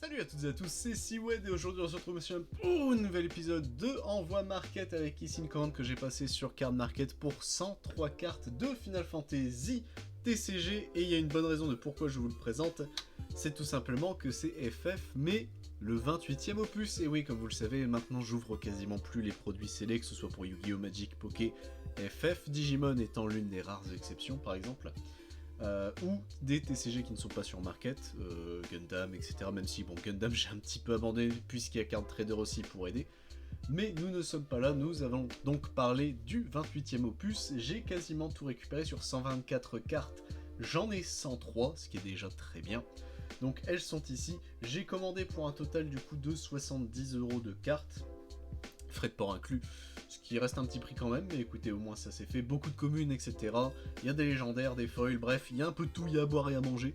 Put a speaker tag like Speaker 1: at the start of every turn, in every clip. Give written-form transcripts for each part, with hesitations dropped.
Speaker 1: Salut à toutes et à tous, c'est Siwed et aujourd'hui on se retrouve pour un nouvel épisode de Envoi Market avec ici une commande que j'ai passée sur Card Market pour 103 cartes de Final Fantasy TCG et il y a une bonne raison de pourquoi je vous le présente, c'est tout simplement que c'est FF mais le 28e opus. Et oui, comme vous le savez, maintenant j'ouvre quasiment plus les produits scellés, que ce soit pour Yu-Gi-Oh! Magic, Poké, FF, Digimon étant l'une des rares exceptions par exemple. Ou des TCG qui ne sont pas sur Market, Gundam, etc. Même si, bon, Gundam j'ai un petit peu abandonné puisqu'il y a Card Trader aussi pour aider. Mais nous ne sommes pas là, nous allons donc parler du 28e opus. J'ai quasiment tout récupéré sur 124 cartes, j'en ai 103, ce qui est déjà très bien. Donc elles sont ici, j'ai commandé pour un total du coup de 70€ de cartes, frais de port inclus, ce qui reste un petit prix quand même, mais écoutez, au moins ça s'est fait, beaucoup de communes, etc. Il y a des légendaires, des foils, bref, il y a un peu de tout, il y a à boire et à manger.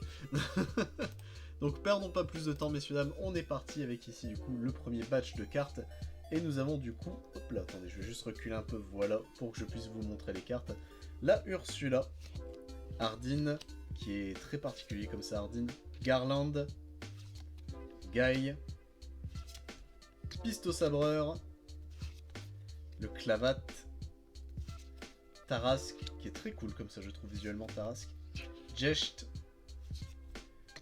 Speaker 1: Donc perdons pas plus de temps, messieurs dames, on est parti avec ici du coup le premier batch de cartes, et nous avons du coup, hop là, attendez, je vais juste reculer un peu, voilà, pour que je puisse vous montrer les cartes. La Ursula, Ardyn, qui est très particulier comme ça, Ardyn, Garland, Guy, Pistosabreur, le Clavat, Tarrasque, qui est très cool comme ça je trouve visuellement, Tarrasque, Jecht,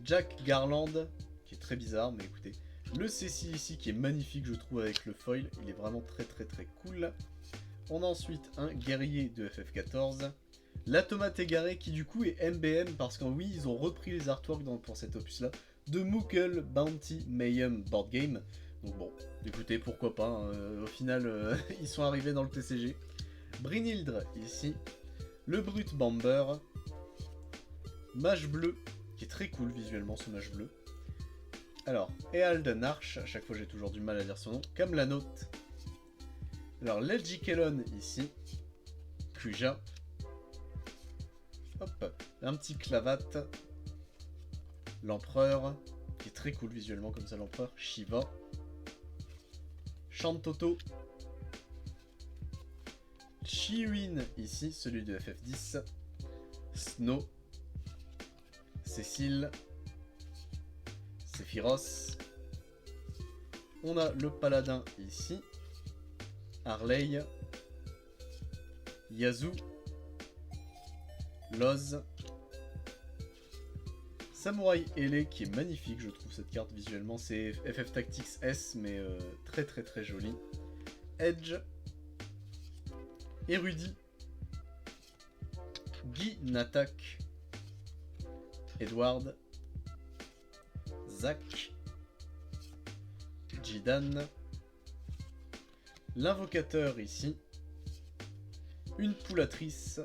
Speaker 1: Jack Garland, qui est très bizarre mais écoutez, le Cécile ici qui est magnifique je trouve avec le foil, il est vraiment très cool. On a ensuite un guerrier de FF14, la tomate égarée qui du coup est MBM parce qu'en oui ils ont repris les artworks pour cet opus là, de Moogle Bounty Mayhem Board Game. Donc bon, écoutez, pourquoi pas, hein, au final, ils sont arrivés dans le TCG. Brynhildr, ici. Le Brut Bamber. Mage Bleu, qui est très cool visuellement, ce Mage Bleu. Alors, Eald Narch, à chaque fois j'ai toujours du mal à dire son nom. Kamlanot. Alors, Legikelon, ici. Kuja. Hop, un petit Clavat. L'Empereur, qui est très cool visuellement comme ça, l'Empereur. Shiva. Shantoto, Chiwin ici, celui de FF10, Snow, Cécile, Sephiroth, on a le Paladin ici, Harley, Yazoo, Loz, Samouraï Ele qui est magnifique, je trouve cette carte visuellement, c'est FF Tactics S mais très joli. Edge, Érudit, Guy Natak, Edward, Zach, Jidan, l'invocateur ici, une poulatrice,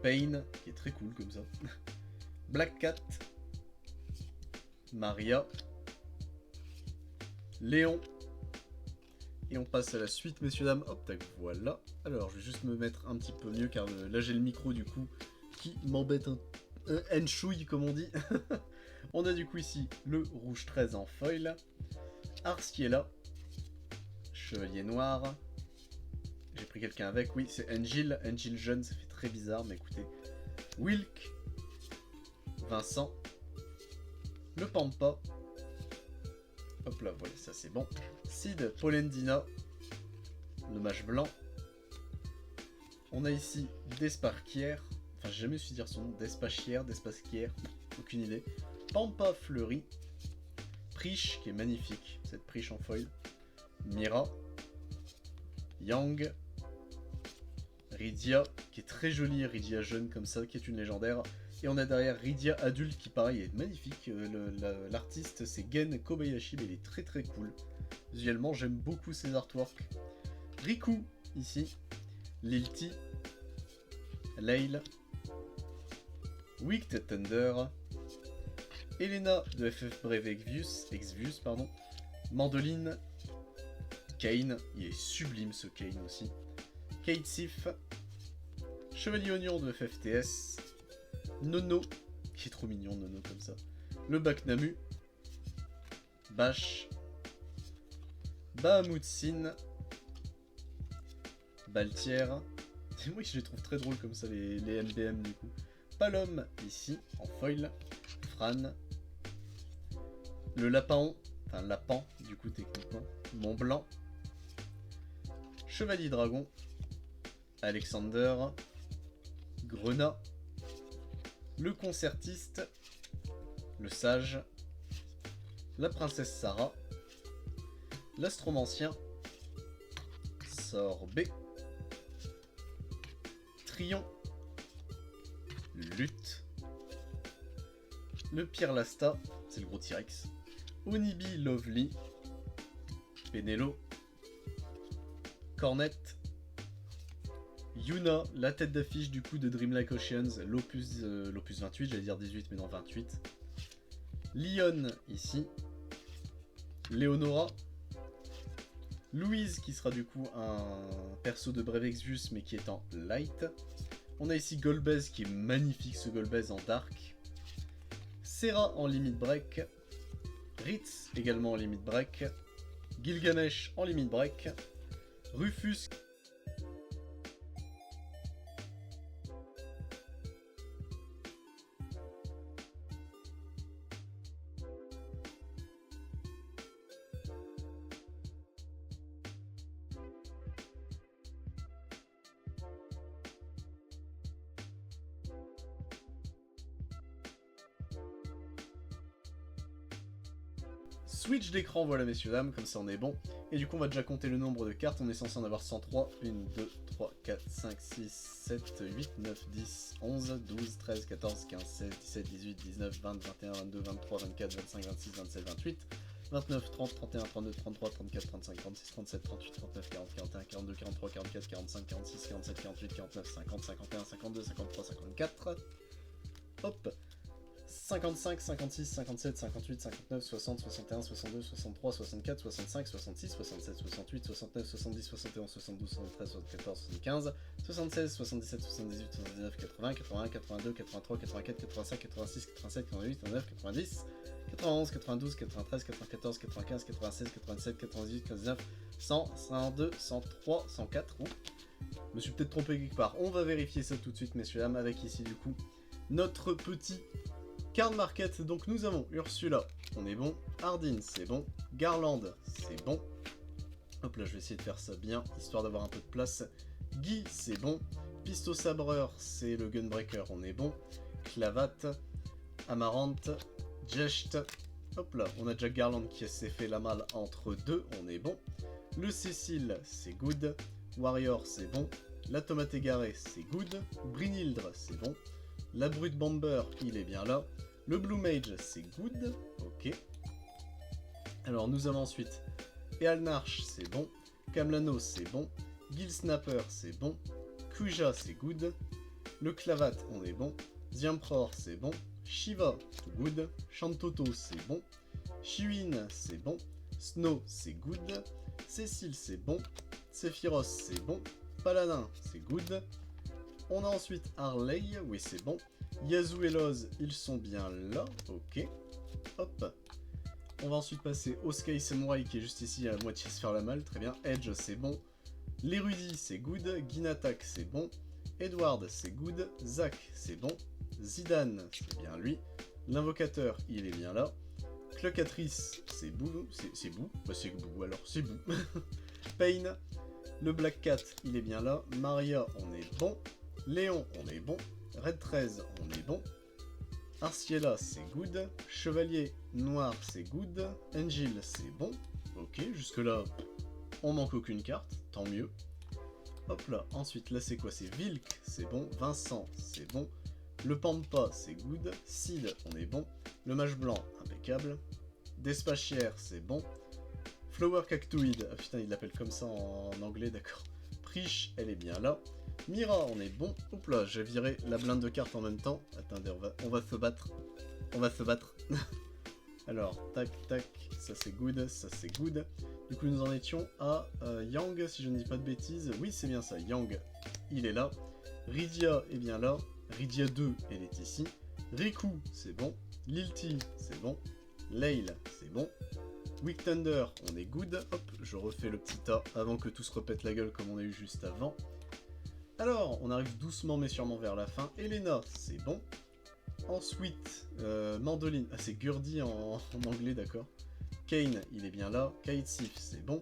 Speaker 1: Pain qui est très cool comme ça. Black Cat, Maria, Léon, et on passe à la suite, messieurs dames. Hop, tac, voilà. Alors, je vais juste me mettre un petit peu mieux, car là j'ai le micro du coup qui m'embête un henchouille, comme on dit. On a du coup ici le rouge 13 en foil, Ars qui est là, Chevalier Noir. J'ai pris quelqu'un avec, oui, c'est Angel jeune, ça fait très bizarre, mais écoutez. Wilk, Vincent, le Pampa, hop là, voilà, ça c'est bon. Sid, Polendina, le mage blanc. On a ici Desparquière, enfin j'ai jamais su dire son nom, Despachière, aucune idée. Pampa Fleury, Priche qui est magnifique, cette Priche en foil. Mira, Yang, Rydia qui est très jolie, Rydia jeune comme ça, qui est une légendaire. Et on a derrière Rydia adulte qui pareil est magnifique, l'artiste c'est Gen Kobayashi, mais il est très cool. Visuellement j'aime beaucoup ses artworks. Riku ici, Lilti, Leil, Wicked Thunder, Elena de FF Brave Exvius, pardon, Mandoline, Kane, il est sublime ce Kane aussi, Kate Sif, Chevalier Oignon de FFTS, Nono, qui est trop mignon Nono comme ça, le Baknamu, Bash, Bahamutsin, Baltière, moi je les trouve très drôles comme ça les MBM du coup, Palom ici en foil, Fran, Le Lapin, enfin Lapin, du coup techniquement, Mont Blanc, Chevalier Dragon, Alexander, Grenat, le Concertiste, le Sage, la Princesse Sarah, l'Astromancien, Sorbet, Trion, Lutte, le Pyrlasta, c'est le gros T-Rex, Onibi Lovely, Pénélo, Cornet, Yuna, la tête d'affiche du coup de Dreamlike Oceans, l'opus 28, j'allais dire 18 mais non 28. Lyon ici, Leonora, Louise qui sera du coup un perso de Brave Exvius mais qui est en light. On a ici Golbez qui est magnifique, ce Golbez en dark. Serra en limit break. Ritz également en limit break. Gilgamesh en limit break. Rufus. Switch d'écran, voilà messieurs dames, comme ça on est bon. Et du coup on va déjà compter le nombre de cartes, on est censé en avoir 103. 1, 2, 3, 4, 5, 6, 7, 8, 9, 10, 11, 12, 13, 14, 15, 16, 17, 18, 19, 20, 21, 22, 23, 24, 25, 26, 27, 28, 29, 30, 31, 32, 33, 34, 35, 36, 37, 38, 39, 40, 41, 42, 43, 44, 45, 46, 47, 48, 49, 50, 51, 52, 53, 54. Hop. 55, 56, 57, 58, 59, 60, 61, 62, 63, 64, 65, 66, 67, 68, 69, 70, 71, 72, 73, 74, 75, 76, 77, 78, 79, 80, 81, 82, 83, 84, 85, 86, 87, 88, 89, 90, 91, 92, 93, 94, 95, 96, 97, 98, 99, 100, 102, 103, 104. Ouh. Je me suis peut-être trompé quelque part. On va vérifier ça tout de suite, messieurs dames, avec ici du coup notre petit Card Market. Donc nous avons Ursula, on est bon. Ardyn, c'est bon. Garland, c'est bon. Hop là, je vais essayer de faire ça bien, histoire d'avoir un peu de place. Guy, c'est bon. Pisto Sabreur, c'est le Gunbreaker, on est bon. Clavat, Amarante, Jecht. Hop là, on a déjà Garland qui s'est fait la malle entre deux, on est bon. Le Cécile, c'est good. Warrior, c'est bon. La Tomate Égarée, c'est good. Brynhildre, c'est bon. La Brute Bomber, il est bien là. Le Blue Mage, c'est good. Ok. Alors, nous avons ensuite Ealnarch, c'est bon. Kamlano, c'est bon. Gil Snapper, c'est bon. Kuja, c'est good. Le Clavat, on est bon. The c'est bon. Shiva, tout good. Shantoto, c'est bon. Shiwin, c'est bon. Snow, c'est good. Cécile, c'est bon. Sephiroth, c'est bon. Paladin, c'est good. On a ensuite Harley, oui c'est bon. Yazoo et Loz, ils sont bien là, ok. Hop. On va ensuite passer au Sky Samurai qui est juste ici à moitié se faire la malle, très bien. Edge, c'est bon. L'Érudit, c'est good. Ginatak, c'est bon. Edward, c'est good. Zach, c'est bon. Zidane, c'est bien lui. L'invocateur, il est bien là. Clocatrice, c'est Bou. C'est Bou. Bah c'est Bou alors, c'est Bou. Pain. Le Black Cat, il est bien là. Maria, on est bon. Léon, on est bon. Red 13, on est bon. Arciela, c'est good. Chevalier Noir, c'est good. Angel, c'est bon. Ok, jusque-là, on manque aucune carte, tant mieux. Hop là, ensuite, là, c'est quoi? C'est Vilk, c'est bon. Vincent, c'est bon. Le Pampa, c'est good. Sid, on est bon. Le Mage Blanc, impeccable. Despachière, c'est bon. Flower Cactoid, ah putain, il l'appelle comme ça en anglais, d'accord. Prish, elle est bien là. Mira, on est bon. Hop là, j'ai viré la blinde de cartes en même temps. Attendez, on va se battre. On va se battre. Alors, tac, tac, ça c'est good, ça c'est good. Du coup, nous en étions à Yang, si je ne dis pas de bêtises. Oui, c'est bien ça, Yang, il est là. Rydia est bien là. Rydia 2, elle est ici. Riku, c'est bon. Lilti, c'est bon. Leil, c'est bon. Wick Thunder, on est good. Hop, je refais le petit tas avant que tout se repète la gueule comme on a eu juste avant. Alors, on arrive doucement mais sûrement vers la fin. Elena, c'est bon. Ensuite, Mandoline, ah c'est Gurdy en anglais, d'accord. Kane, il est bien là. Kaitsif, c'est bon.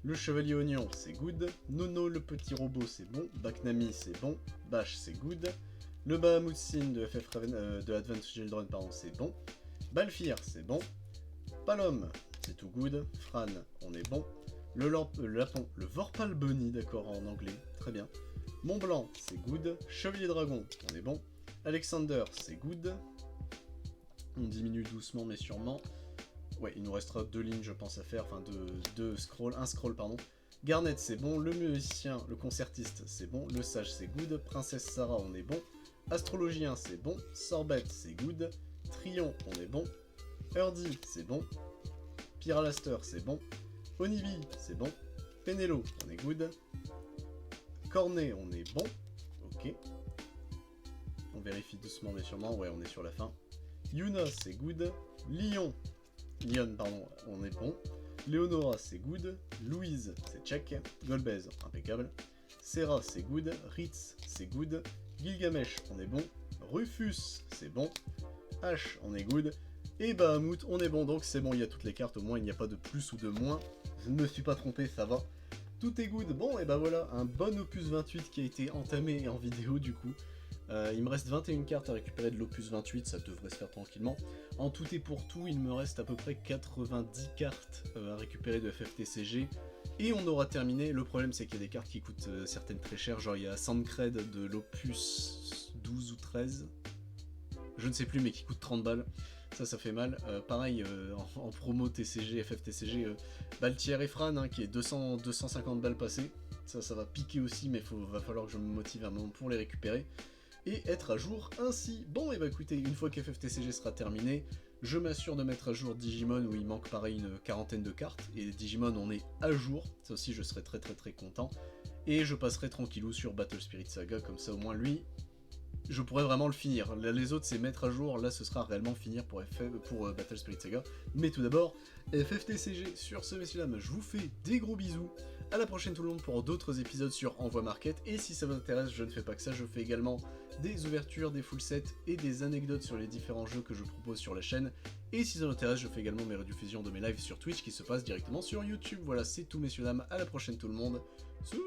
Speaker 1: Le Chevalier Oignon, c'est good. Nono, le petit robot, c'est bon. Baknami, c'est bon. Bash, c'est good. Le Bahamutsin de FF de Advent Children, pardon, c'est bon. Balfir, c'est bon. Palom, c'est tout good. Fran, on est bon. Le Lapon, le Vorpal Bunny, d'accord, en anglais, très bien. Mont Blanc, c'est good. Chevalier Dragon, on est bon. Alexander, c'est good. On diminue doucement mais sûrement. Ouais, il nous restera 2 lignes, je pense, à faire. Enfin, un scroll, pardon. Garnet, c'est bon. Le musicien, le concertiste, c'est bon. Le sage, c'est good. Princesse Sarah, on est bon. Astrologien, c'est bon. Sorbet, c'est good. Trion, on est bon. Urdy, c'est bon. Pyralaster, c'est bon. Onibi, c'est bon. Penelo, on est good. Cornet, on est bon. Ok. On vérifie doucement mais sûrement. Ouais, on est sur la fin. Yuna, c'est good. Lyon, pardon, on est bon. Leonora, c'est good. Louise, c'est check. Golbez, impeccable. Serra, c'est good. Ritz, c'est good. Gilgamesh, on est bon. Rufus, c'est bon. H, on est good. Et Bahamut, on est bon. Donc c'est bon, il y a toutes les cartes, au moins il n'y a pas de plus ou de moins. Je ne me suis pas trompé, ça va. Tout est good. Bon, et bah voilà, un bon opus 28 qui a été entamé en vidéo du coup. Il me reste 21 cartes à récupérer de l'opus 28, ça devrait se faire tranquillement. En tout et pour tout, il me reste à peu près 90 cartes à récupérer de FFTCG. Et on aura terminé. Le problème, c'est qu'il y a des cartes qui coûtent certaines très chères. Genre, il y a Sandcred de l'opus 12 ou 13. Je ne sais plus, mais qui coûte 30 balles. Ça fait mal. Pareil, en promo TCG, FFTCG, Baltier et Fran, hein, qui est 250 balles passées. Ça va piquer aussi, mais va falloir que je me motive un moment pour les récupérer. Et être à jour ainsi. Bon, et bah écoutez, une fois qu'FFTCG sera terminé, je m'assure de mettre à jour Digimon où il manque pareil une quarantaine de cartes. Et Digimon, on est à jour. Ça aussi, je serai très content. Et je passerai tranquillou sur Battle Spirit Saga, comme ça au moins lui, je pourrais vraiment le finir. Là, les autres, c'est mettre à jour. Là, ce sera réellement finir pour Battle Spirit Saga. Mais tout d'abord, FFTCG. Sur ce, messieurs dames, je vous fais des gros bisous. À la prochaine tout le monde pour d'autres épisodes sur Envoi Market. Et si ça vous intéresse, je ne fais pas que ça. Je fais également des ouvertures, des full sets et des anecdotes sur les différents jeux que je propose sur la chaîne. Et si ça vous intéresse, je fais également mes rediffusions de mes lives sur Twitch qui se passent directement sur YouTube. Voilà, c'est tout, messieurs dames. À la prochaine tout le monde. Salut.